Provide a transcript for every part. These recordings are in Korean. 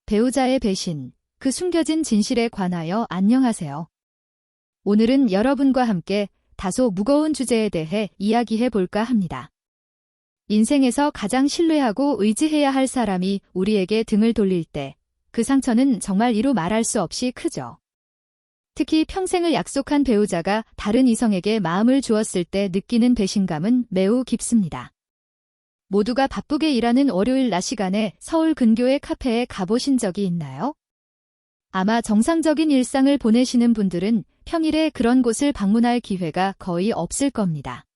배우자의 배신, 그 숨겨진 진실에 관하여 안녕하세요. 오늘은 여러분과 함께 다소 무거운 주제에 대해 이야기해 볼까 합니다. 인생에서 가장 신뢰하고 의지해야 할 사람이 우리에게 등을 돌릴 때 그 상처는 정말 이루 말할 수 없이 크죠. 특히 평생을 약속한 배우자가 다른 이성에게 마음을 주었을 때 느끼는 배신감은 매우 깊습니다. 모두가 바쁘게 일하는 월요일 낮 시간에 서울 근교의 카페에 가보신 적이 있나요? 아마 정상적인 일상을 보내시는 분들은 평일에 그런 곳을 방문할 기회가 거의 없을 겁니다.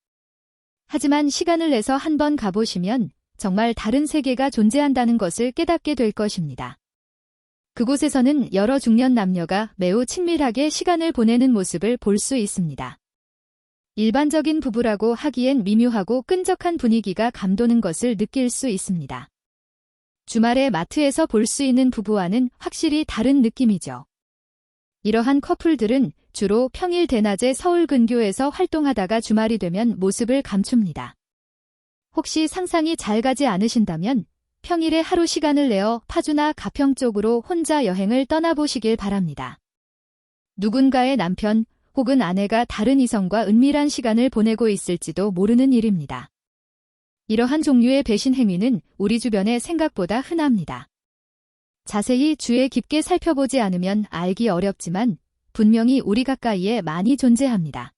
하지만 시간을 내서 한번 가보시면 정말 다른 세계가 존재한다는 것을 깨닫게 될 것입니다. 그곳에서는 여러 중년 남녀가 매우 친밀하게 시간을 보내는 모습을 볼 수 있습니다. 일반적인 부부라고 하기엔 미묘하고 끈적한 분위기가 감도는 것을 느낄 수 있습니다. 주말에 마트에서 볼 수 있는 부부와는 확실히 다른 느낌이죠. 이러한 커플들은 주로 평일 대낮에 서울 근교에서 활동하다가 주말이 되면 모습을 감춥니다. 혹시 상상이 잘 가지 않으신다면 평일에 하루 시간을 내어 파주나 가평 쪽으로 혼자 여행을 떠나보시길 바랍니다. 누군가의 남편 혹은 아내가 다른 이성과 은밀한 시간을 보내고 있을지도 모르는 일입니다. 이러한 종류의 배신 행위는 우리 주변에 생각보다 흔합니다. 자세히 주의 깊게 살펴보지 않으면 알기 어렵지만 분명히 우리 가까이에 많이 존재합니다.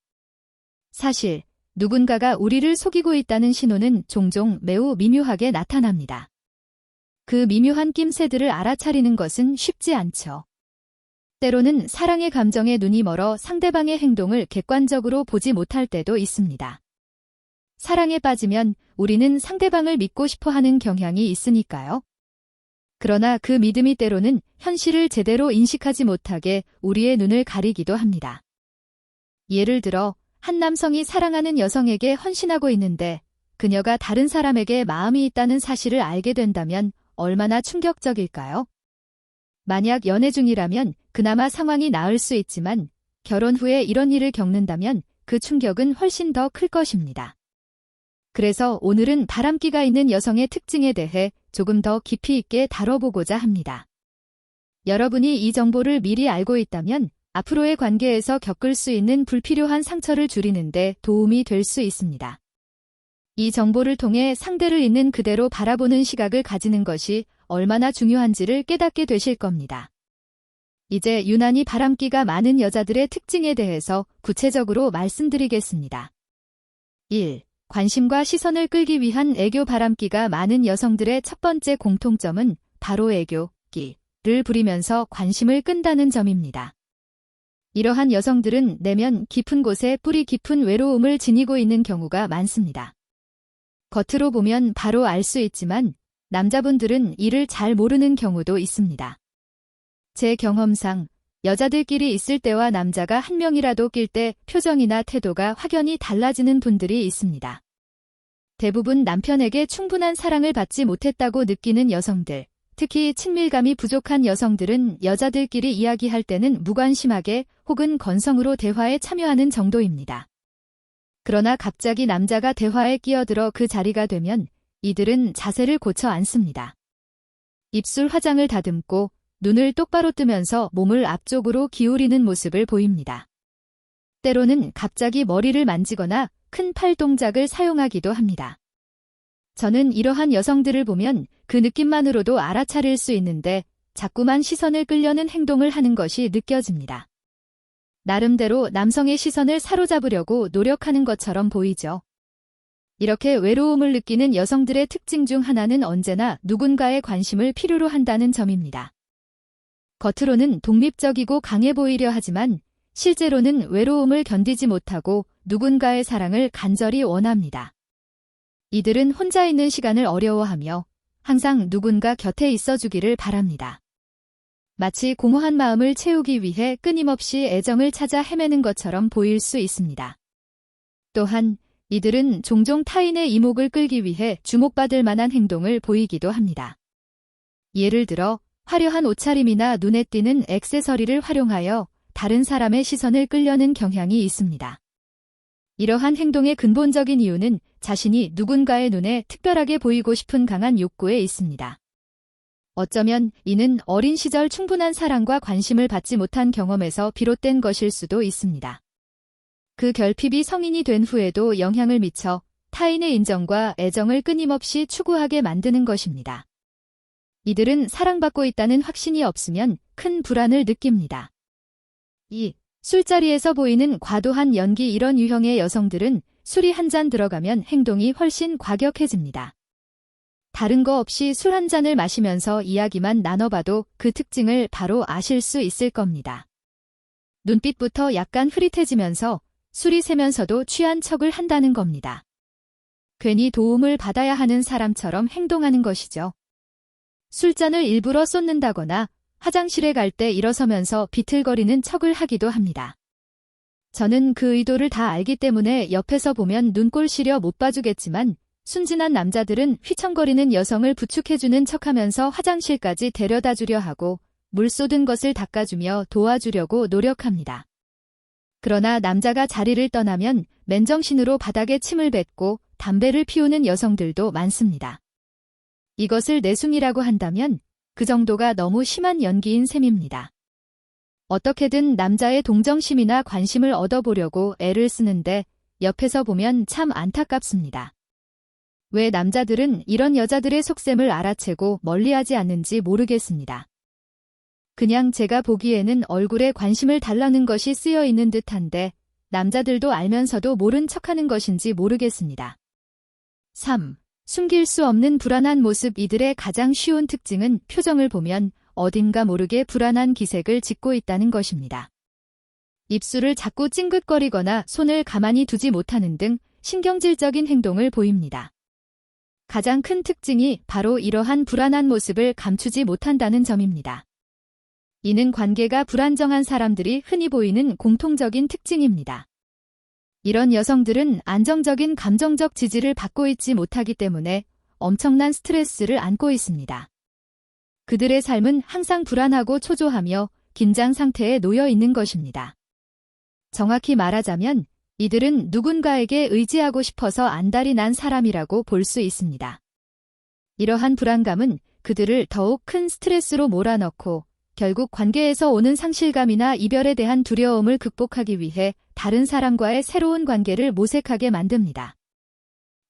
사실 누군가가 우리를 속이고 있다는 신호는 종종 매우 미묘하게 나타납니다. 그 미묘한 낌새들을 알아차리는 것은 쉽지 않죠. 때로는 사랑의 감정에 눈이 멀어 상대방의 행동을 객관적으로 보지 못할 때도 있습니다. 사랑에 빠지면 우리는 상대방을 믿고 싶어 하는 경향이 있으니까요. 그러나 그 믿음이 때로는 현실을 제대로 인식하지 못하게 우리의 눈을 가리기도 합니다. 예를 들어 한 남성이 사랑하는 여성에게 헌신하고 있는데 그녀가 다른 사람에게 마음이 있다는 사실을 알게 된다면 얼마나 충격적일까요? 만약 연애 중이라면 그나마 상황이 나을 수 있지만 결혼 후에 이런 일을 겪는다면 그 충격은 훨씬 더 클 것입니다. 그래서 오늘은 바람기가 있는 여성의 특징에 대해 조금 더 깊이 있게 다뤄보고자 합니다. 여러분이 이 정보를 미리 알고 있다면 앞으로의 관계에서 겪을 수 있는 불필요한 상처를 줄이는 데 도움이 될 수 있습니다. 이 정보를 통해 상대를 있는 그대로 바라보는 시각을 가지는 것이 얼마나 중요한지를 깨닫게 되실 겁니다. 이제 유난히 바람기가 많은 여자들의 특징에 대해서 구체적으로 말씀드리겠습니다. 1. 관심과 시선을 끌기 위한 애교. 바람기가 많은 여성들의 첫 번째 공통점은 바로 애교기를 부리면서 관심을 끈다는 점입니다. 이러한 여성들은 내면 깊은 곳에 뿌리 깊은 외로움을 지니고 있는 경우가 많습니다. 겉으로 보면 바로 알 수 있지만 남자분들은 이를 잘 모르는 경우도 있습니다. 제 경험상 여자들끼리 있을 때와 남자가 한 명이라도 낄 때 표정이나 태도가 확연히 달라지는 분들이 있습니다. 대부분 남편에게 충분한 사랑을 받지 못했다고 느끼는 여성들, 특히 친밀감이 부족한 여성들은 여자들끼리 이야기할 때는 무관심하게 혹은 건성으로 대화에 참여하는 정도입니다. 그러나 갑자기 남자가 대화에 끼어들어 그 자리가 되면 이들은 자세를 고쳐 앉습니다. 입술 화장을 다듬고 눈을 똑바로 뜨면서 몸을 앞쪽으로 기울이는 모습을 보입니다. 때로는 갑자기 머리를 만지거나 큰 팔 동작을 사용하기도 합니다. 저는 이러한 여성들을 보면 그 느낌만으로도 알아차릴 수 있는데 자꾸만 시선을 끌려는 행동을 하는 것이 느껴집니다. 나름대로 남성의 시선을 사로잡으려고 노력하는 것처럼 보이죠. 이렇게 외로움을 느끼는 여성들의 특징 중 하나는 언제나 누군가의 관심을 필요로 한다는 점입니다. 겉으로는 독립적이고 강해 보이려 하지만 실제로는 외로움을 견디지 못하고 누군가의 사랑을 간절히 원합니다. 이들은 혼자 있는 시간을 어려워하며 항상 누군가 곁에 있어주기를 바랍니다. 마치 공허한 마음을 채우기 위해 끊임없이 애정을 찾아 헤매는 것처럼 보일 수 있습니다. 또한 이들은 종종 타인의 이목을 끌기 위해 주목받을 만한 행동을 보이기도 합니다. 예를 들어 화려한 옷차림이나 눈에 띄는 액세서리를 활용하여 다른 사람의 시선을 끌려는 경향이 있습니다. 이러한 행동의 근본적인 이유는 자신이 누군가의 눈에 특별하게 보이고 싶은 강한 욕구에 있습니다. 어쩌면 이는 어린 시절 충분한 사랑과 관심을 받지 못한 경험에서 비롯된 것일 수도 있습니다. 그 결핍이 성인이 된 후에도 영향을 미쳐 타인의 인정과 애정을 끊임없이 추구하게 만드는 것입니다. 이들은 사랑받고 있다는 확신이 없으면 큰 불안을 느낍니다. 2. 술자리에서 보이는 과도한 연기. 이런 유형의 여성들은 술이 한 잔 들어가면 행동이 훨씬 과격해집니다. 다른 거 없이 술 한 잔을 마시면서 이야기만 나눠봐도 그 특징을 바로 아실 수 있을 겁니다. 눈빛부터 약간 흐릿해지면서 술이 새면서도 취한 척을 한다는 겁니다. 괜히 도움을 받아야 하는 사람처럼 행동하는 것이죠. 술잔을 일부러 쏟는다거나 화장실에 갈 때 일어서면서 비틀거리는 척을 하기도 합니다. 저는 그 의도를 다 알기 때문에 옆에서 보면 눈꼴 시려 못 봐주겠지만 순진한 남자들은 휘청거리는 여성을 부축해주는 척하면서 화장실까지 데려다 주려 하고 물 쏟은 것을 닦아주며 도와주려고 노력합니다. 그러나 남자가 자리를 떠나면 맨정신으로 바닥에 침을 뱉고 담배를 피우는 여성들도 많습니다. 이것을 내숭이라고 한다면 그 정도가 너무 심한 연기인 셈입니다. 어떻게든 남자의 동정심이나 관심을 얻어보려고 애를 쓰는데 옆에서 보면 참 안타깝습니다. 왜 남자들은 이런 여자들의 속셈을 알아채고 멀리하지 않는지 모르겠습니다. 그냥 제가 보기에는 얼굴에 관심을 달라는 것이 쓰여 있는 듯한데 남자들도 알면서도 모른 척하는 것인지 모르겠습니다. 3. 숨길 수 없는 불안한 모습. 이들의 가장 쉬운 특징은 표정을 보면 어딘가 모르게 불안한 기색을 짓고 있다는 것입니다. 입술을 자꾸 찡긋거리거나 손을 가만히 두지 못하는 등 신경질적인 행동을 보입니다. 가장 큰 특징이 바로 이러한 불안한 모습을 감추지 못한다는 점입니다. 이는 관계가 불안정한 사람들이 흔히 보이는 공통적인 특징입니다. 이런 여성들은 안정적인 감정적 지지를 받고 있지 못하기 때문에 엄청난 스트레스를 안고 있습니다. 그들의 삶은 항상 불안하고 초조하며 긴장 상태에 놓여 있는 것입니다. 정확히 말하자면 이들은 누군가에게 의지하고 싶어서 안달이 난 사람이라고 볼 수 있습니다. 이러한 불안감은 그들을 더욱 큰 스트레스로 몰아넣고 결국 관계에서 오는 상실감이나 이별에 대한 두려움을 극복하기 위해 다른 사람과의 새로운 관계를 모색하게 만듭니다.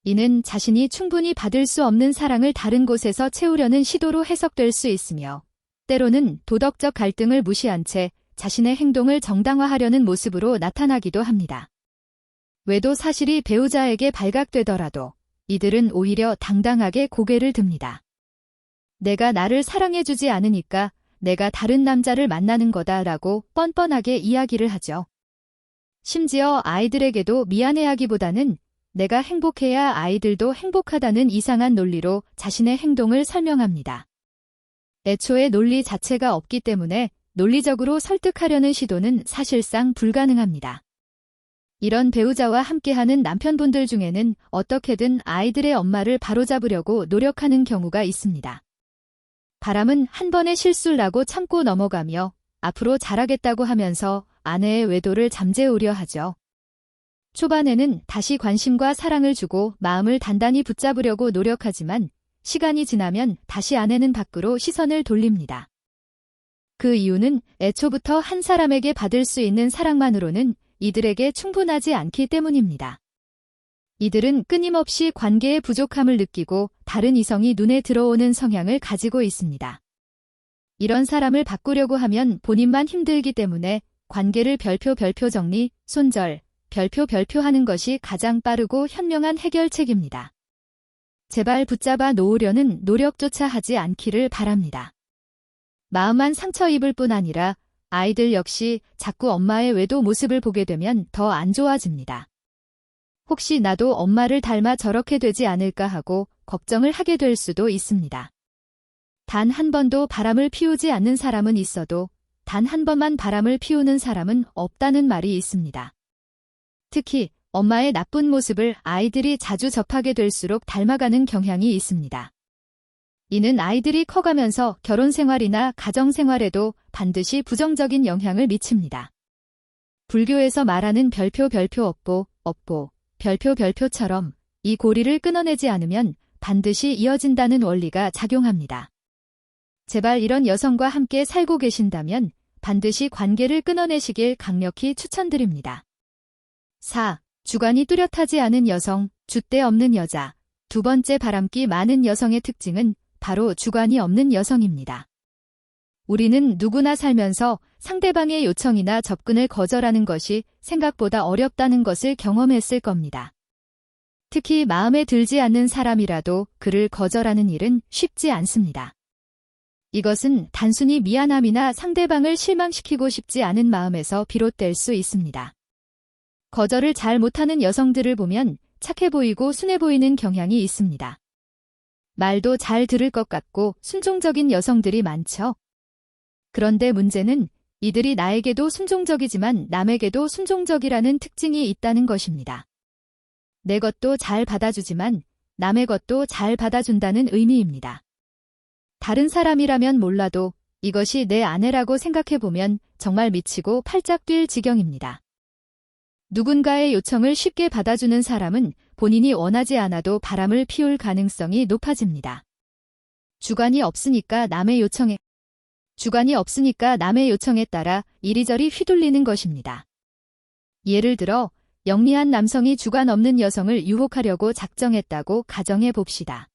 이는 자신이 충분히 받을 수 없는 사랑을 다른 곳에서 채우려는 시도로 해석될 수 있으며 때로는 도덕적 갈등을 무시한 채 자신의 행동을 정당화하려는 모습으로 나타나기도 합니다. 외도 사실이 배우자에게 발각되더라도 이들은 오히려 당당하게 고개를 듭니다. 내가 나를 사랑해주지 않으니까 내가 다른 남자를 만나는 거다라고 뻔뻔하게 이야기를 하죠. 심지어 아이들에게도 미안해하기보다는 내가 행복해야 아이들도 행복하다는 이상한 논리로 자신의 행동을 설명합니다. 애초에 논리 자체가 없기 때문에 논리적으로 설득하려는 시도는 사실상 불가능합니다. 이런 배우자와 함께하는 남편분들 중에는 어떻게든 아이들의 엄마를 바로잡으려고 노력하는 경우가 있습니다. 바람은 한 번의 실수를 하고 참고 넘어가며 앞으로 잘하겠다고 하면서 아내의 외도를 잠재우려 하죠. 초반에는 다시 관심과 사랑을 주고 마음을 단단히 붙잡으려고 노력하지만 시간이 지나면 다시 아내는 밖으로 시선을 돌립니다. 그 이유는 애초부터 한 사람에게 받을 수 있는 사랑만으로는 이들에게 충분하지 않기 때문입니다. 이들은 끊임없이 관계의 부족함을 느끼고 다른 이성이 눈에 들어오는 성향을 가지고 있습니다. 이런 사람을 바꾸려고 하면 본인만 힘들기 때문에 관계를 별표 정리, 손절, 별표 하는 것이 가장 빠르고 현명한 해결책입니다. 제발 붙잡아 놓으려는 노력조차 하지 않기를 바랍니다. 마음만 상처 입을 뿐 아니라 아이들 역시 자꾸 엄마의 외도 모습을 보게 되면 더 안 좋아집니다. 혹시 나도 엄마를 닮아 저렇게 되지 않을까 하고 걱정을 하게 될 수도 있습니다. 단 한 번도 바람을 피우지 않는 사람은 있어도 단 한 번만 바람을 피우는 사람은 없다는 말이 있습니다. 특히 엄마의 나쁜 모습을 아이들이 자주 접하게 될수록 닮아가는 경향이 있습니다. 이는 아이들이 커가면서 결혼 생활이나 가정 생활에도 반드시 부정적인 영향을 미칩니다. 불교에서 말하는 별표 업보, 별표처럼 이 고리를 끊어내지 않으면 반드시 이어진다는 원리가 작용합니다. 제발 이런 여성과 함께 살고 계신다면 반드시 관계를 끊어내시길 강력히 추천드립니다. 4. 주관이 뚜렷하지 않은 여성, 줏대 없는 여자. 두 번째 바람기 많은 여성의 특징은 바로 주관이 없는 여성입니다. 우리는 누구나 살면서 상대방의 요청이나 접근을 거절하는 것이 생각보다 어렵다는 것을 경험했을 겁니다. 특히 마음에 들지 않는 사람이라도 그를 거절하는 일은 쉽지 않습니다. 이것은 단순히 미안함이나 상대방을 실망시키고 싶지 않은 마음에서 비롯될 수 있습니다. 거절을 잘 못하는 여성들을 보면 착해 보이고 순해 보이는 경향이 있습니다. 말도 잘 들을 것 같고 순종적인 여성들이 많죠. 그런데 문제는 이들이 나에게도 순종적이지만 남에게도 순종적이라는 특징이 있다는 것입니다. 내 것도 잘 받아주지만 남의 것도 잘 받아준다는 의미입니다. 다른 사람이라면 몰라도 이것이 내 아내라고 생각해보면 정말 미치고 팔짝 뛸 지경입니다. 누군가의 요청을 쉽게 받아주는 사람은 본인이 원하지 않아도 바람을 피울 가능성이 높아집니다. 주관이 없으니까 남의 요청에 따라 이리저리 휘둘리는 것입니다. 예를 들어 영리한 남성이 주관 없는 여성을 유혹하려고 작정했다고 가정해 봅시다.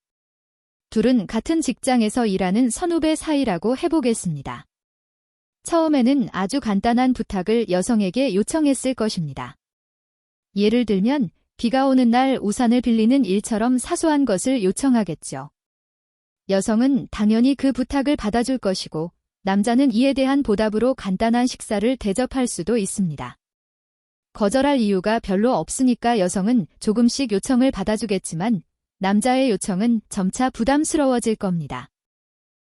둘은 같은 직장에서 일하는 선후배 사이라고 해보겠습니다. 처음에는 아주 간단한 부탁을 여성에게 요청했을 것입니다. 예를 들면 비가 오는 날 우산을 빌리는 일처럼 사소한 것을 요청하겠죠. 여성은 당연히 그 부탁을 받아줄 것이고 남자는 이에 대한 보답으로 간단한 식사를 대접할 수도 있습니다. 거절할 이유가 별로 없으니까 여성은 조금씩 요청을 받아주겠지만 남자의 요청은 점차 부담스러워질 겁니다.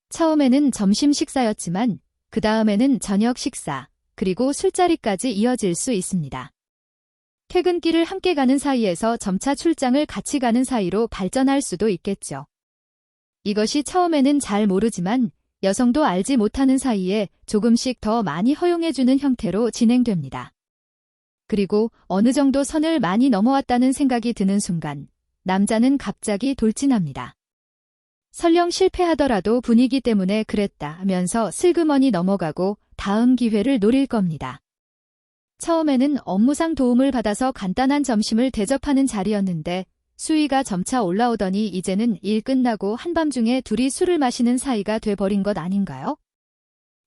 처음에는 점심 식사였지만 그 다음에는 저녁 식사, 그리고 술자리까지 이어질 수 있습니다. 퇴근길을 함께 가는 사이에서 점차 출장을 같이 가는 사이로 발전할 수도 있겠죠. 이것이 처음에는 잘 모르지만 여성도 알지 못하는 사이에 조금씩 더 많이 허용해주는 형태로 진행됩니다. 그리고 어느 정도 선을 많이 넘어왔다는 생각이 드는 순간 남자는 갑자기 돌진합니다. 설령 실패하더라도 분위기 때문에 그랬다 하면서 슬그머니 넘어가고 다음 기회를 노릴 겁니다. 처음에는 업무상 도움을 받아서 간단한 점심을 대접하는 자리였는데 수위가 점차 올라오더니 이제는 일 끝나고 한밤중에 둘이 술을 마시는 사이가 돼버린 것 아닌가요?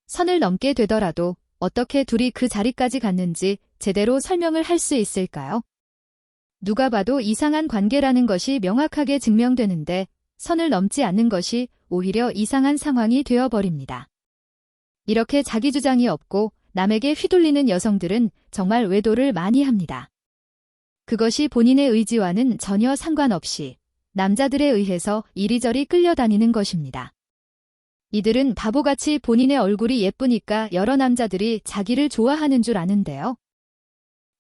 선을 넘게 되더라도 어떻게 둘이 그 자리까지 갔는지 제대로 설명을 할 수 있을까요? 누가 봐도 이상한 관계라는 것이 명확하게 증명되는데 선을 넘지 않는 것이 오히려 이상한 상황이 되어버립니다. 이렇게 자기 주장이 없고 남에게 휘둘리는 여성들은 정말 외도를 많이 합니다. 그것이 본인의 의지와는 전혀 상관없이 남자들에 의해서 이리저리 끌려다니는 것입니다. 이들은 바보같이 본인의 얼굴이 예쁘니까 여러 남자들이 자기를 좋아하는 줄 아는데요.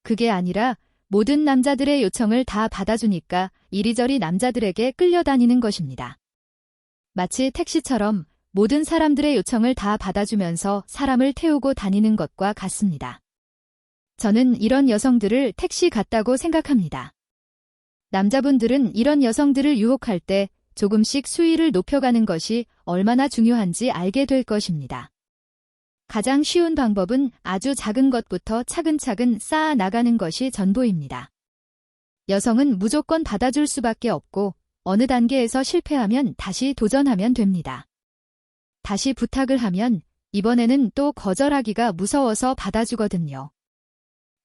그게 아니라 모든 남자들의 요청을 다 받아주니까 이리저리 남자들에게 끌려다니는 것입니다. 마치 택시처럼 모든 사람들의 요청을 다 받아주면서 사람을 태우고 다니는 것과 같습니다. 저는 이런 여성들을 택시 같다고 생각합니다. 남자분들은 이런 여성들을 유혹할 때 조금씩 수위를 높여가는 것이 얼마나 중요한지 알게 될 것입니다. 가장 쉬운 방법은 아주 작은 것부터 차근차근 쌓아 나가는 것이 전부입니다. 여성은 무조건 받아줄 수밖에 없고 어느 단계에서 실패하면 다시 도전하면 됩니다. 다시 부탁을 하면 이번에는 또 거절하기가 무서워서 받아주거든요.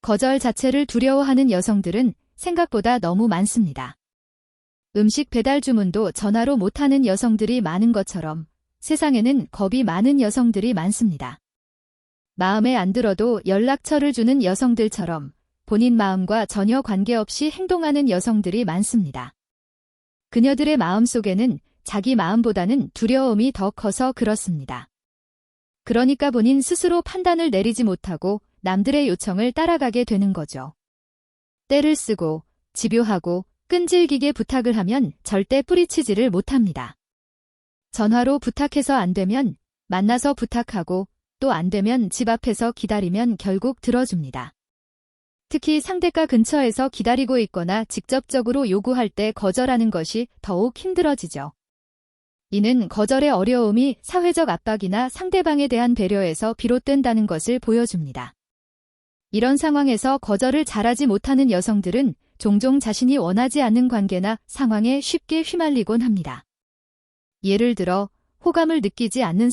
거절 자체를 두려워하는 여성들은 생각보다 너무 많습니다. 음식 배달 주문도 전화로 못하는 여성들이 많은 것처럼 세상에는 겁이 많은 여성들이 많습니다. 마음에 안 들어도 연락처를 주는 여성들처럼 본인 마음과 전혀 관계없이 행동하는 여성들이 많습니다. 그녀들의 마음속에는 자기 마음보다는 두려움이 더 커서 그렇습니다. 그러니까 본인 스스로 판단을 내리지 못하고 남들의 요청을 따라가게 되는 거죠. 때를 쓰고 집요하고 끈질기게 부탁을 하면 절대 뿌리치지를 못합니다. 전화로 부탁해서 안 되면 만나서 부탁하고 또 안 되면 집 앞에서 기다리면 결국 들어줍니다. 특히 상대가 근처에서 기다리고 있거나 직접적으로 요구할 때 거절하는 것이 더욱 힘들어지죠. 이는 거절의 어려움이 사회적 압박이나 상대방에 대한 배려에서 비롯된다는 것을 보여줍니다. 이런 상황에서 거절을 잘하지 못하는 여성들은 종종 자신이 원하지 않는 관계나 상황에 쉽게 휘말리곤 합니다. 예를 들어 호감을 느끼지 않는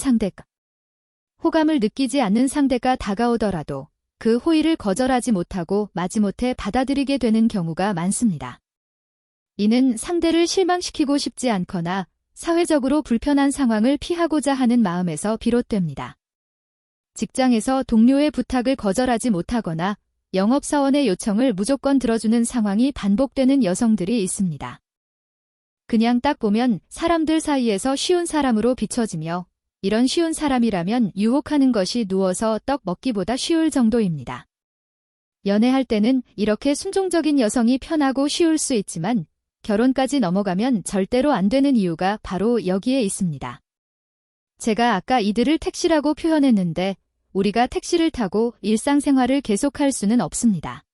상대가 다가오더라도 그 호의를 거절하지 못하고 마지못해 받아들이게 되는 경우가 많습니다. 이는 상대를 실망시키고 싶지 않거나 사회적으로 불편한 상황을 피하고자 하는 마음에서 비롯됩니다. 직장에서 동료의 부탁을 거절하지 못하거나 영업사원의 요청을 무조건 들어주는 상황이 반복되는 여성들이 있습니다. 그냥 딱 보면 사람들 사이에서 쉬운 사람으로 비춰지며 이런 쉬운 사람이라면 유혹하는 것이 누워서 떡 먹기보다 쉬울 정도입니다. 연애할 때는 이렇게 순종적인 여성이 편하고 쉬울 수 있지만 결혼까지 넘어가면 절대로 안 되는 이유가 바로 여기에 있습니다. 제가 아까 이들을 택시라고 표현했는데 우리가 택시를 타고 일상생활을 계속할 수는 없습니다.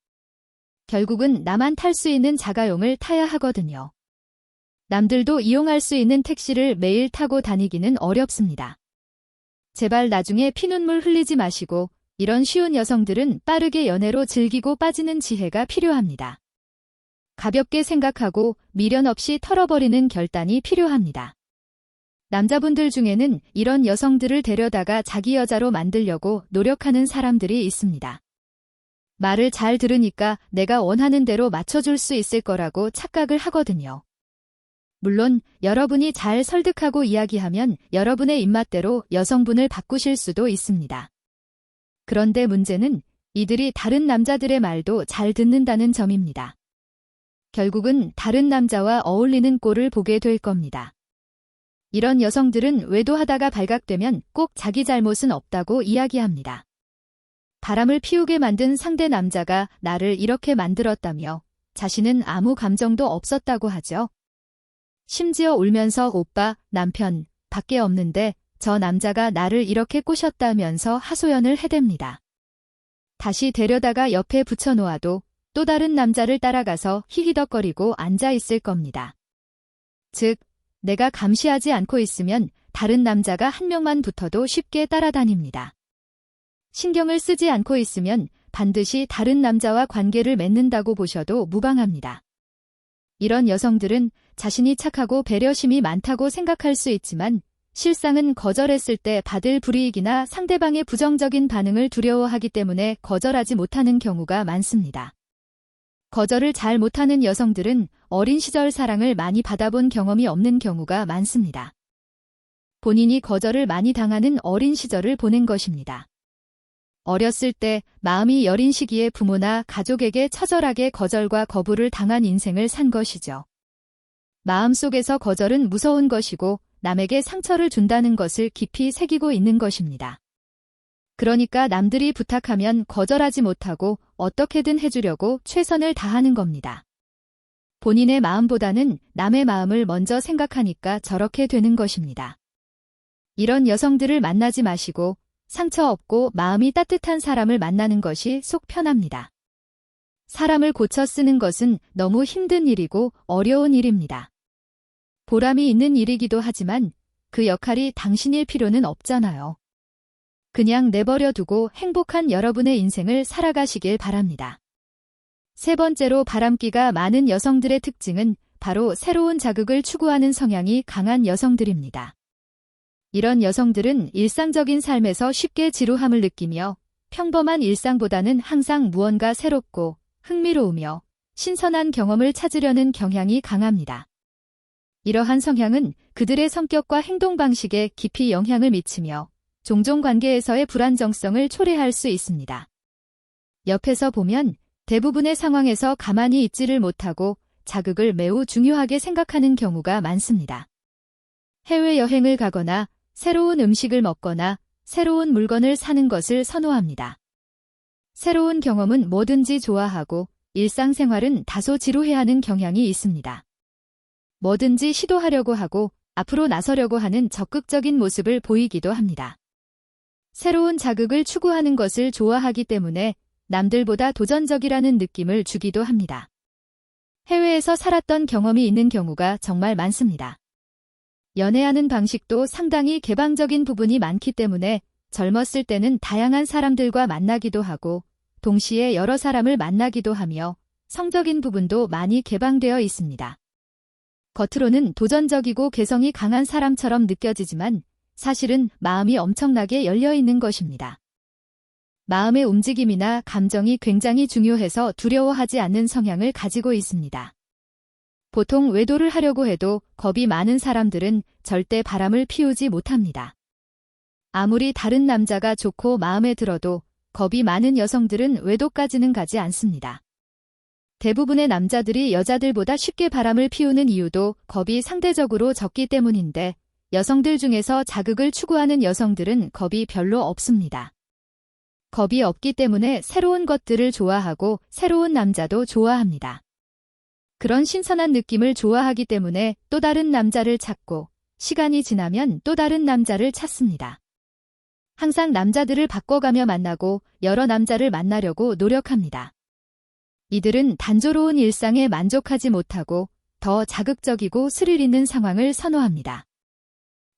결국은 나만 탈 수 있는 자가용을 타야 하거든요. 남들도 이용할 수 있는 택시를 매일 타고 다니기는 어렵습니다. 제발 나중에 피눈물 흘리지 마시고 이런 쉬운 여성들은 빠르게 연애로 즐기고 빠지는 지혜가 필요합니다. 가볍게 생각하고 미련 없이 털어버리는 결단이 필요합니다. 남자분들 중에는 이런 여성들을 데려다가 자기 여자로 만들려고 노력하는 사람들이 있습니다. 말을 잘 들으니까 내가 원하는 대로 맞춰줄 수 있을 거라고 착각을 하거든요. 물론 여러분이 잘 설득하고 이야기하면 여러분의 입맛대로 여성분을 바꾸실 수도 있습니다. 그런데 문제는 이들이 다른 남자들의 말도 잘 듣는다는 점입니다. 결국은 다른 남자와 어울리는 꼴을 보게 될 겁니다. 이런 여성들은 외도하다가 발각되면 꼭 자기 잘못은 없다고 이야기합니다. 바람을 피우게 만든 상대 남자가 나를 이렇게 만들었다며 자신은 아무 감정도 없었다고 하죠. 심지어 울면서 오빠, 남편, 밖에 없는데 저 남자가 나를 이렇게 꼬셨다면서 하소연을 해댑니다. 다시 데려다가 옆에 붙여놓아도 또 다른 남자를 따라가서 히히덕거리고 앉아있을 겁니다. 즉, 내가 감시하지 않고 있으면 다른 남자가 한 명만 붙어도 쉽게 따라다닙니다. 신경을 쓰지 않고 있으면 반드시 다른 남자와 관계를 맺는다고 보셔도 무방합니다. 이런 여성들은 자신이 착하고 배려심이 많다고 생각할 수 있지만 실상은 거절했을 때 받을 불이익이나 상대방의 부정적인 반응을 두려워하기 때문에 거절하지 못하는 경우가 많습니다. 거절을 잘 못하는 여성들은 어린 시절 사랑을 많이 받아본 경험이 없는 경우가 많습니다. 본인이 거절을 많이 당하는 어린 시절을 보낸 것입니다. 어렸을 때 마음이 여린 시기에 부모나 가족에게 처절하게 거절과 거부를 당한 인생을 산 것이죠. 마음속에서 거절은 무서운 것이고 남에게 상처를 준다는 것을 깊이 새기고 있는 것입니다. 그러니까 남들이 부탁하면 거절하지 못하고 어떻게든 해주려고 최선을 다하는 겁니다. 본인의 마음보다는 남의 마음을 먼저 생각하니까 저렇게 되는 것입니다. 이런 여성들을 만나지 마시고 상처 없고 마음이 따뜻한 사람을 만나는 것이 속 편합니다. 사람을 고쳐 쓰는 것은 너무 힘든 일이고 어려운 일입니다. 보람이 있는 일이기도 하지만 그 역할이 당신일 필요는 없잖아요. 그냥 내버려 두고 행복한 여러분의 인생을 살아가시길 바랍니다. 세 번째로 바람기가 많은 여성들의 특징은 바로 새로운 자극을 추구하는 성향이 강한 여성들입니다. 이런 여성들은 일상적인 삶에서 쉽게 지루함을 느끼며 평범한 일상보다는 항상 무언가 새롭고 흥미로우며 신선한 경험을 찾으려는 경향이 강합니다. 이러한 성향은 그들의 성격과 행동 방식에 깊이 영향을 미치며 종종 관계에서의 불안정성을 초래할 수 있습니다. 옆에서 보면 대부분의 상황에서 가만히 있지를 못하고 자극을 매우 중요하게 생각하는 경우가 많습니다. 해외여행을 가거나 새로운 음식을 먹거나 새로운 물건을 사는 것을 선호합니다. 새로운 경험은 뭐든지 좋아하고 일상생활은 다소 지루해하는 경향이 있습니다. 뭐든지 시도하려고 하고 앞으로 나서려고 하는 적극적인 모습을 보이기도 합니다. 새로운 자극을 추구하는 것을 좋아하기 때문에 남들보다 도전적이라는 느낌을 주기도 합니다. 해외에서 살았던 경험이 있는 경우가 정말 많습니다. 연애하는 방식도 상당히 개방적인 부분이 많기 때문에 젊었을 때는 다양한 사람들과 만나기도 하고 동시에 여러 사람을 만나기도 하며 성적인 부분도 많이 개방되어 있습니다. 겉으로는 도전적이고 개성이 강한 사람처럼 느껴지지만 사실은 마음이 엄청나게 열려 있는 것입니다. 마음의 움직임이나 감정이 굉장히 중요해서 두려워하지 않는 성향을 가지고 있습니다. 보통 외도를 하려고 해도 겁이 많은 사람들은 절대 바람을 피우지 못합니다. 아무리 다른 남자가 좋고 마음에 들어도 겁이 많은 여성들은 외도까지는 가지 않습니다. 대부분의 남자들이 여자들보다 쉽게 바람을 피우는 이유도 겁이 상대적으로 적기 때문인데 여성들 중에서 자극을 추구하는 여성들은 겁이 별로 없습니다. 겁이 없기 때문에 새로운 것들을 좋아하고 새로운 남자도 좋아합니다. 그런 신선한 느낌을 좋아하기 때문에 또 다른 남자를 찾고 시간이 지나면 또 다른 남자를 찾습니다. 항상 남자들을 바꿔가며 만나고 여러 남자를 만나려고 노력합니다. 이들은 단조로운 일상에 만족하지 못하고 더 자극적이고 스릴 있는 상황을 선호합니다.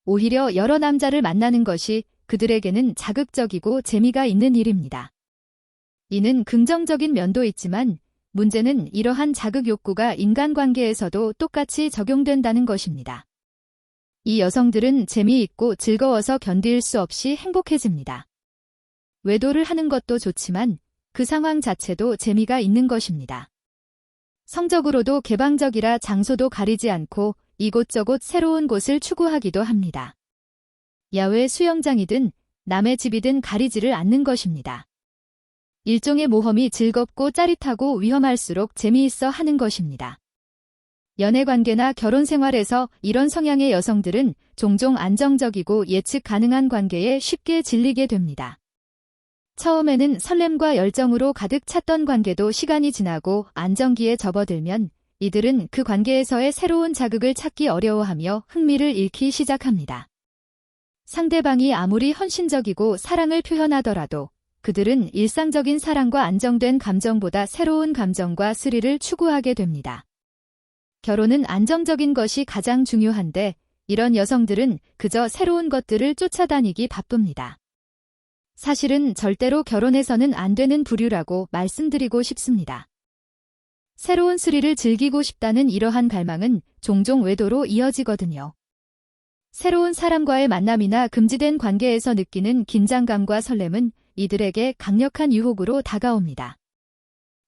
오히려 여러 남자를 만나는 것이 그들에게는 자극적이고 재미가 있는 일입니다. 이는 긍정적인 면도 있지만 문제는 이러한 자극 욕구가 인간관계에서도 똑같이 적용된다는 것입니다. 이 여성들은 재미있고 즐거워서 견딜 수 없이 행복해집니다. 외도를 하는 것도 좋지만 그 상황 자체도 재미가 있는 것입니다. 성적으로도 개방적이라 장소도 가리지 않고 이곳저곳 새로운 곳을 추구하기도 합니다. 야외 수영장이든 남의 집이든 가리지를 않는 것입니다. 일종의 모험이 즐겁고 짜릿하고 위험할수록 재미있어 하는 것입니다. 연애관계나 결혼생활에서 이런 성향의 여성들은 종종 안정적이고 예측 가능한 관계에 쉽게 질리게 됩니다. 처음에는 설렘과 열정으로 가득 찼던 관계도 시간이 지나고 안정기에 접어들면 이들은 그 관계에서의 새로운 자극을 찾기 어려워하며 흥미를 잃기 시작합니다. 상대방이 아무리 헌신적이고 사랑을 표현하더라도 그들은 일상적인 사랑과 안정된 감정보다 새로운 감정과 스릴을 추구하게 됩니다. 결혼은 안정적인 것이 가장 중요한데 이런 여성들은 그저 새로운 것들을 쫓아다니기 바쁩니다. 사실은 절대로 결혼해서는 안 되는 부류라고 말씀드리고 싶습니다. 새로운 스릴을 즐기고 싶다는 이러한 갈망은 종종 외도로 이어지거든요. 새로운 사람과의 만남이나 금지된 관계에서 느끼는 긴장감과 설렘은 이들에게 강력한 유혹으로 다가옵니다.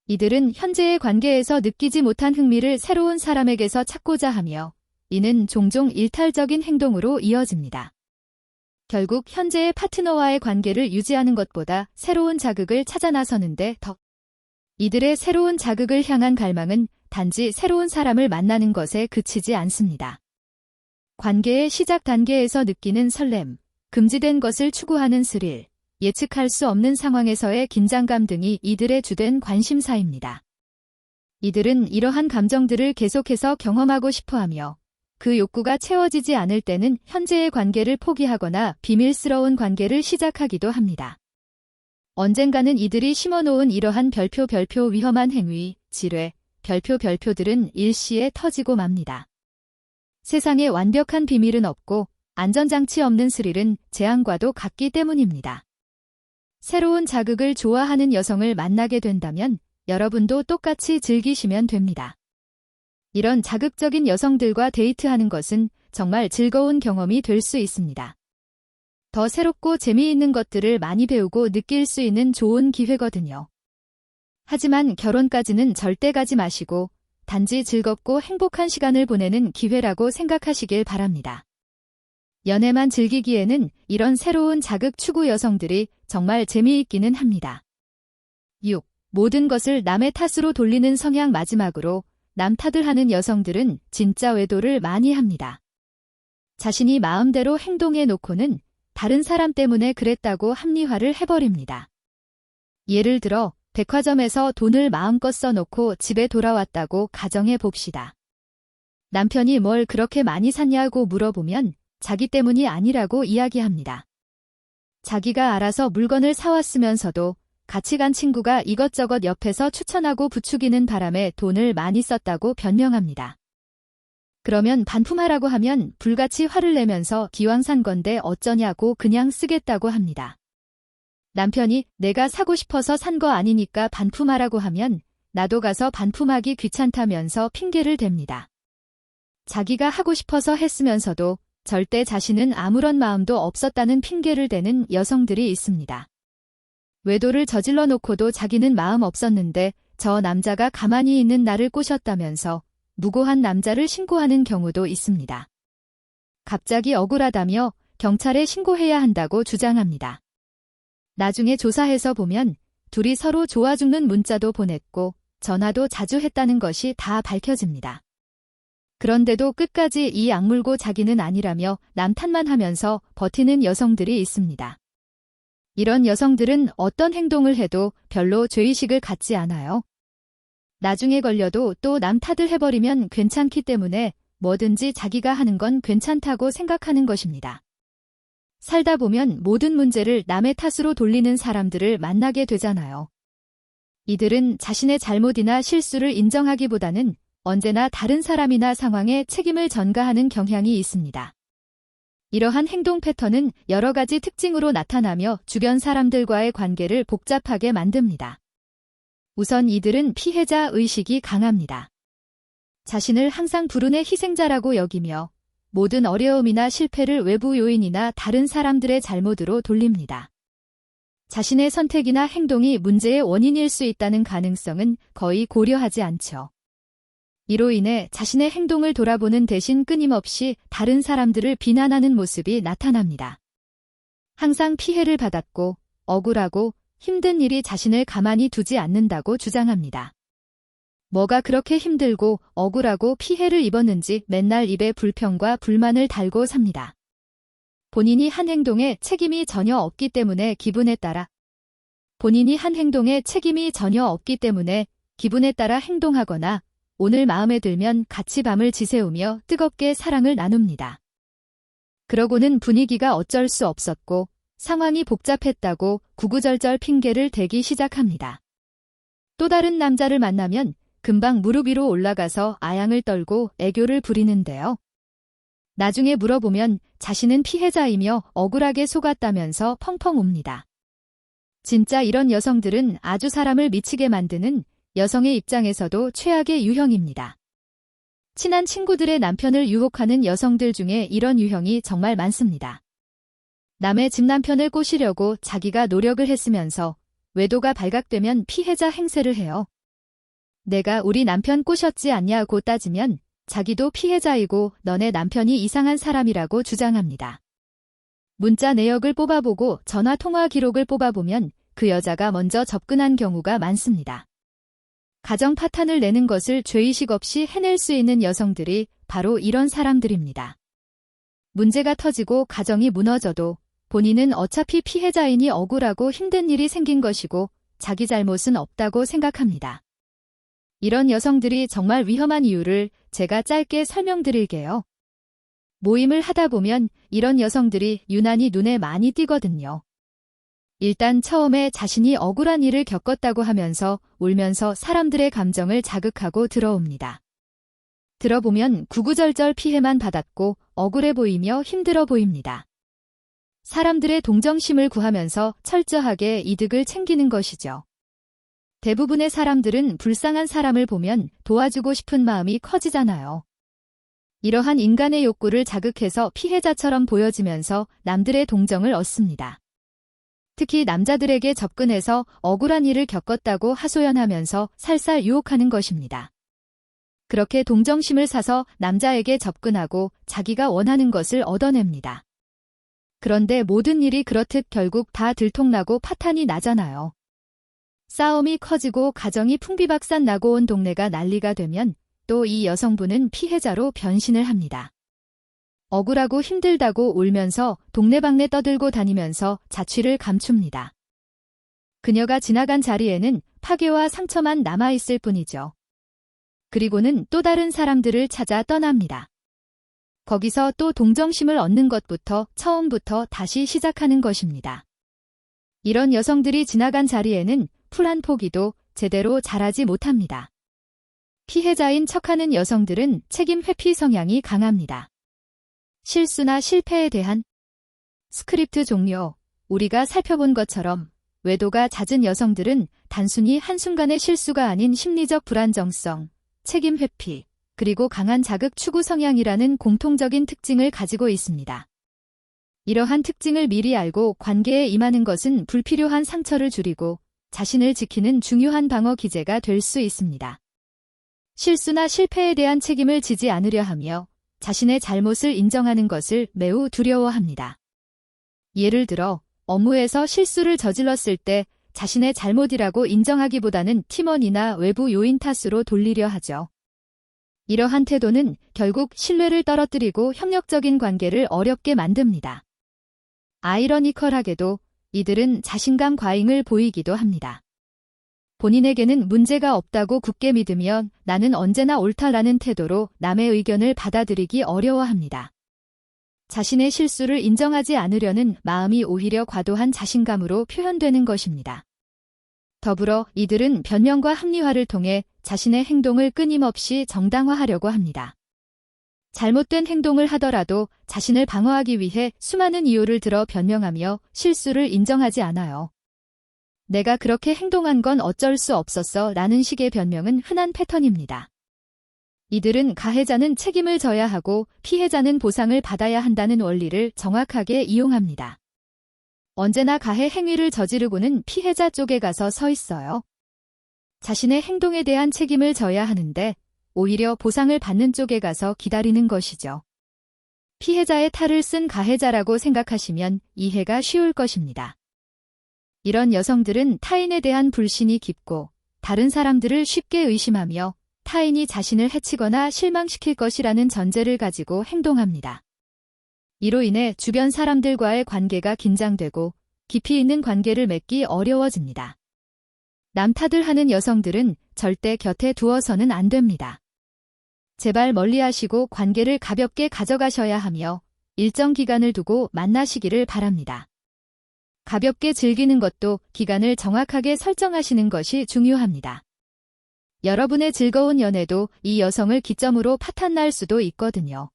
이들은 현재의 관계에서 느끼지 못한 흥미를 새로운 사람에게서 찾고자 하며 이는 종종 일탈적인 행동으로 이어집니다. 결국 현재의 파트너와의 관계를 유지하는 것보다 새로운 자극을 찾아 나서는데 이들의 새로운 자극을 향한 갈망은 단지 새로운 사람을 만나는 것에 그치지 않습니다. 관계의 시작 단계에서 느끼는 설렘, 금지된 것을 추구하는 스릴, 예측할 수 없는 상황에서의 긴장감 등이 이들의 주된 관심사입니다. 이들은 이러한 감정들을 계속해서 경험하고 싶어하며 그 욕구가 채워지지 않을 때는 현재의 관계를 포기하거나 비밀스러운 관계를 시작하기도 합니다. 언젠가는 이들이 심어놓은 이러한 별표 위험한 행위, 지뢰, 별표들은 일시에 터지고 맙니다. 세상에 완벽한 비밀은 없고 안전장치 없는 스릴은 재앙과도 같기 때문입니다. 새로운 자극을 좋아하는 여성을 만나게 된다면 여러분도 똑같이 즐기시면 됩니다. 이런 자극적인 여성들과 데이트하는 것은 정말 즐거운 경험이 될 수 있습니다. 더 새롭고 재미있는 것들을 많이 배우고 느낄 수 있는 좋은 기회거든요. 하지만 결혼까지는 절대 가지 마시고 단지 즐겁고 행복한 시간을 보내는 기회라고 생각하시길 바랍니다. 연애만 즐기기에는 이런 새로운 자극 추구 여성들이 정말 재미있기는 합니다. 6. 모든 것을 남의 탓으로 돌리는 성향. 마지막으로 남 탓을 하는 여성들은 진짜 외도를 많이 합니다. 자신이 마음대로 행동해 놓고는 다른 사람 때문에 그랬다고 합리화를 해버립니다. 예를 들어 백화점에서 돈을 마음껏 써놓고 집에 돌아왔다고 가정해 봅시다. 남편이 뭘 그렇게 많이 샀냐고 물어보면 자기 때문이 아니라고 이야기합니다. 자기가 알아서 물건을 사왔으면서도 같이 간 친구가 이것저것 옆에서 추천하고 부추기는 바람에 돈을 많이 썼다고 변명합니다. 그러면 반품하라고 하면 불같이 화를 내면서 기왕 산 건데 어쩌냐고 그냥 쓰겠다고 합니다. 남편이 내가 사고 싶어서 산 거 아니니까 반품하라고 하면 나도 가서 반품하기 귀찮다면서 핑계를 댑니다. 자기가 하고 싶어서 했으면서도 절대 자신은 아무런 마음도 없었다는 핑계를 대는 여성들이 있습니다. 외도를 저질러 놓고도 자기는 마음 없었는데 저 남자가 가만히 있는 나를 꼬셨다면서 무고한 남자를 신고하는 경우도 있습니다. 갑자기 억울하다며 경찰에 신고해야 한다고 주장합니다. 나중에 조사해서 보면 둘이 서로 좋아 죽는 문자도 보냈고 전화도 자주 했다는 것이 다 밝혀집니다. 그런데도 끝까지 이 악물고 자기는 아니라며 남 탓만 하면서 버티는 여성들이 있습니다. 이런 여성들은 어떤 행동을 해도 별로 죄의식을 갖지 않아요. 나중에 걸려도 또 남 탓을 해버리면 괜찮기 때문에 뭐든지 자기가 하는 건 괜찮다고 생각하는 것입니다. 살다 보면 모든 문제를 남의 탓으로 돌리는 사람들을 만나게 되잖아요. 이들은 자신의 잘못이나 실수를 인정하기보다는 언제나 다른 사람이나 상황에 책임을 전가하는 경향이 있습니다. 이러한 행동 패턴은 여러 가지 특징으로 나타나며 주변 사람들과의 관계를 복잡하게 만듭니다. 우선 이들은 피해자 의식이 강합니다. 자신을 항상 불운의 희생자라고 여기며 모든 어려움이나 실패를 외부 요인이나 다른 사람들의 잘못으로 돌립니다. 자신의 선택이나 행동이 문제의 원인일 수 있다는 가능성은 거의 고려하지 않죠. 이로 인해 자신의 행동을 돌아보는 대신 끊임없이 다른 사람들을 비난하는 모습이 나타납니다. 항상 피해를 받았고 억울하고 힘든 일이 자신을 가만히 두지 않는다고 주장합니다. 뭐가 그렇게 힘들고 억울하고 피해를 입었는지 맨날 입에 불평과 불만을 달고 삽니다. 본인이 한 행동에 책임이 전혀 없기 때문에 기분에 따라 행동하거나 오늘 마음에 들면 같이 밤을 지새우며 뜨겁게 사랑을 나눕니다. 그러고는 분위기가 어쩔 수 없었고 상황이 복잡했다고 구구절절 핑계를 대기 시작합니다. 또 다른 남자를 만나면 금방 무릎 위로 올라가서 아양을 떨고 애교를 부리는데요. 나중에 물어보면 자신은 피해자이며 억울하게 속았다면서 펑펑 웁니다. 진짜 이런 여성들은 아주 사람을 미치게 만드는 여성의 입장에서도 최악의 유형입니다. 친한 친구들의 남편을 유혹하는 여성들 중에 이런 유형이 정말 많습니다. 남의 집 남편을 꼬시려고 자기가 노력을 했으면서 외도가 발각되면 피해자 행세를 해요. 내가 우리 남편 꼬셨지 않냐고 따지면 자기도 피해자이고 너네 남편이 이상한 사람이라고 주장합니다. 문자 내역을 뽑아보고 전화 통화 기록을 뽑아보면 그 여자가 먼저 접근한 경우가 많습니다. 가정 파탄을 내는 것을 죄의식 없이 해낼 수 있는 여성들이 바로 이런 사람들입니다. 문제가 터지고 가정이 무너져도 본인은 어차피 피해자이니 억울하고 힘든 일이 생긴 것이고 자기 잘못은 없다고 생각합니다. 이런 여성들이 정말 위험한 이유를 제가 짧게 설명드릴게요. 모임을 하다 보면 이런 여성들이 유난히 눈에 많이 띄거든요. 일단 처음에 자신이 억울한 일을 겪었다고 하면서 울면서 사람들의 감정을 자극하고 들어옵니다. 들어보면 구구절절 피해만 받았고 억울해 보이며 힘들어 보입니다. 사람들의 동정심을 구하면서 철저하게 이득을 챙기는 것이죠. 대부분의 사람들은 불쌍한 사람을 보면 도와주고 싶은 마음이 커지잖아요. 이러한 인간의 욕구를 자극해서 피해자처럼 보여지면서 남들의 동정을 얻습니다. 특히 남자들에게 접근해서 억울한 일을 겪었다고 하소연하면서 살살 유혹하는 것입니다. 그렇게 동정심을 사서 남자에게 접근하고 자기가 원하는 것을 얻어냅니다. 그런데 모든 일이 그렇듯 결국 다 들통나고 파탄이 나잖아요. 싸움이 커지고 가정이 풍비박산 나고 온 동네가 난리가 되면 또 이 여성분은 피해자로 변신을 합니다. 억울하고 힘들다고 울면서 동네방네 떠들고 다니면서 자취를 감춥니다. 그녀가 지나간 자리에는 파괴와 상처만 남아있을 뿐이죠. 그리고는 또 다른 사람들을 찾아 떠납니다. 거기서 또 동정심을 얻는 것부터 처음부터 다시 시작하는 것입니다. 이런 여성들이 지나간 자리에는 풀 한 포기도 제대로 자라지 못합니다. 피해자인 척하는 여성들은 책임 회피 성향이 강합니다. 실수나 실패에 대한 스크립트 종료. 우리가 살펴본 것처럼 외도가 잦은 여성들은 단순히 한순간의 실수가 아닌 심리적 불안정성, 책임 회피, 그리고 강한 자극 추구 성향이라는 공통적인 특징을 가지고 있습니다. 이러한 특징을 미리 알고 관계에 임하는 것은 불필요한 상처를 줄이고 자신을 지키는 중요한 방어 기제가 될 수 있습니다. 실수나 실패에 대한 책임을 지지 않으려 하며 자신의 잘못을 인정하는 것을 매우 두려워합니다. 예를 들어 업무에서 실수를 저질렀을 때 자신의 잘못이라고 인정하기보다는 팀원이나 외부 요인 탓으로 돌리려 하죠. 이러한 태도는 결국 신뢰를 떨어뜨리고 협력적인 관계를 어렵게 만듭니다. 아이러니컬하게도 이들은 자신감 과잉을 보이기도 합니다. 본인에게는 문제가 없다고 굳게 믿으며 나는 언제나 옳다라는 태도로 남의 의견을 받아들이기 어려워합니다. 자신의 실수를 인정하지 않으려는 마음이 오히려 과도한 자신감으로 표현되는 것입니다. 더불어 이들은 변명과 합리화를 통해 자신의 행동을 끊임없이 정당화하려고 합니다. 잘못된 행동을 하더라도 자신을 방어하기 위해 수많은 이유를 들어 변명하며 실수를 인정하지 않아요. 내가 그렇게 행동한 건 어쩔 수 없었어 라는 식의 변명은 흔한 패턴입니다. 이들은 가해자는 책임을 져야 하고 피해자는 보상을 받아야 한다는 원리를 정확하게 이용합니다. 언제나 가해 행위를 저지르고는 피해자 쪽에 가서 서 있어요. 자신의 행동에 대한 책임을 져야 하는데 오히려 보상을 받는 쪽에 가서 기다리는 것이죠. 피해자의 탈을 쓴 가해자라고 생각하시면 이해가 쉬울 것입니다. 이런 여성들은 타인에 대한 불신이 깊고 다른 사람들을 쉽게 의심하며 타인이 자신을 해치거나 실망시킬 것이라는 전제를 가지고 행동합니다. 이로 인해 주변 사람들과의 관계가 긴장되고 깊이 있는 관계를 맺기 어려워집니다. 남 탓을 하는 여성들은 절대 곁에 두어서는 안 됩니다. 제발 멀리하시고 관계를 가볍게 가져가셔야 하며 일정 기간을 두고 만나시기를 바랍니다. 가볍게 즐기는 것도 기간을 정확하게 설정하시는 것이 중요합니다. 여러분의 즐거운 연애도 이 여성을 기점으로 파탄날 수도 있거든요.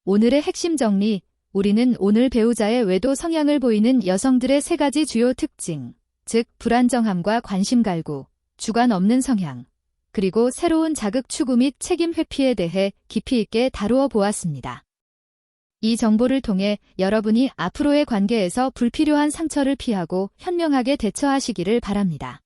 오늘의 핵심 정리, 우리는 오늘 배우자의 외도 성향을 보이는 여성들의 3가지 주요 특징, 즉 불안정함과 관심 갈구, 주관 없는 성향, 그리고 새로운 자극 추구 및 책임 회피에 대해 깊이 있게 다루어 보았습니다. 이 정보를 통해 여러분이 앞으로의 관계에서 불필요한 상처를 피하고 현명하게 대처하시기를 바랍니다.